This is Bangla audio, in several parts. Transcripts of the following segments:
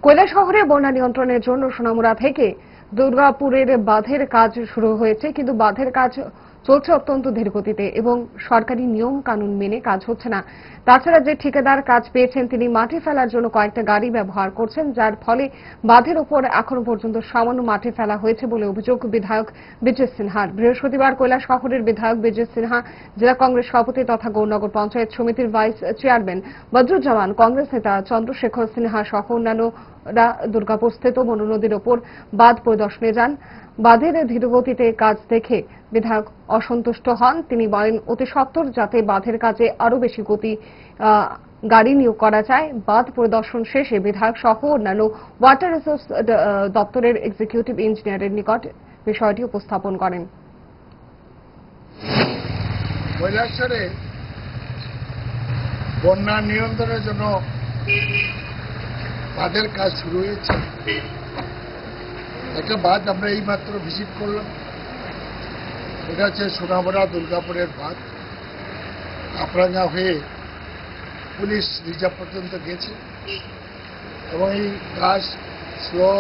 কৈলাসহরে বন্যা নিয়ন্ত্রণের জন্য সোনামুড়া থেকে দুর্গাপুরের বাঁধের কাজ শুরু হয়েছে, কিন্তু বাঁধের কাজ চলছে অত্যন্ত ধীরগতিতে এবং সরকারি নিয়ম কানুন মেনে কাজ হচ্ছে না। তাছাড়া যে ঠিকাদার কাজ পেয়েছেন তিনি মাটি ফেলার জন্য কয়েকটা গাড়ি ব্যবহার করছেন, যার ফলে বাঁধের উপর এখনো পর্যন্ত সামান্য মাটি ফেলা হয়েছে বলে অভিযোগ বিধায়ক বিজয় সিনহার। বৃহস্পতিবার কৈলাসহরের বিধায়ক বিজয় সিনহা, জেলা কংগ্রেস সভাপতি তথা গৌরনগর পঞ্চায়েত সমিতির ভাইস চেয়ারম্যান বদরুজ্জামান, কংগ্রেস নেতা চন্দ্রশেখর সিনহা সহ অন্যান্যরা দুর্গাপুরস্থিত মনু নদীর ওপর বাঁধ পরিদর্শনে যান। বাঁধের ধীরগতিতে কাজ দেখে বিধায়ক অসন্তুষ্ট হন। তিনি বলেন, অতি সত্বর যাতে বাঁধের কাজে আরো বেশি গাড়ি নিয়োগ করা যায়। বাঁধ পরিদর্শন শেষে বিধায়ক সহ অন্যান্য ওয়াটার রিসোর্স দপ্তরের এক্সিকিউটিভ ইঞ্জিনিয়ারের নিকট বিষয়টি উপস্থাপন করেন। কৈলাসহরে বন্যা নিয়ন্ত্রণের জন্য বাঁধের কাজ শুরু হয়েছে। একটা বাঁধ আমরা এইমাত্র ভিজিট করলাম, এটা হচ্ছে সোনামুড়া দুর্গাপুরের বাঁধ। কাপড়াঙ্গা হয়ে পুলিশ রিজার্ভ পর্যন্ত গেছে এবং এই কাজ স্লো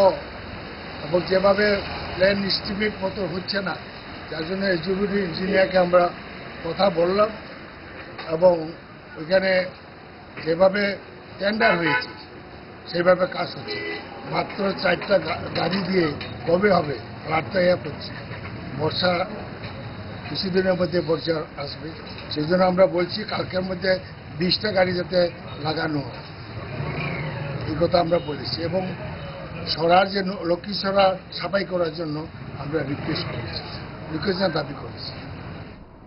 এবং যেভাবে প্ল্যান এস্টিমেট মতো হচ্ছে না, যার জন্য এক্সিকিউটিভ ইঞ্জিনিয়ারকে আমরা কথা বললাম এবং ওইখানে যেভাবে টেন্ডার হয়েছে সেইভাবে কাজ হচ্ছে। মাত্র 4টা গাড়ি দিয়ে কবে হবে রাতটা পড়ছে। বর্ষা কিছুদিনের মধ্যে বর্ষা আসবে, সেই জন্য আমরা বলছি কালকের মধ্যে 20টা গাড়ি যাতে লাগানো হয়, এই কথা আমরা বলেছি। এবং সরার যে লক্ষ্মী সরা সাফাই করার জন্য আমরা রিকোয়েস্ট দাবি করেছি।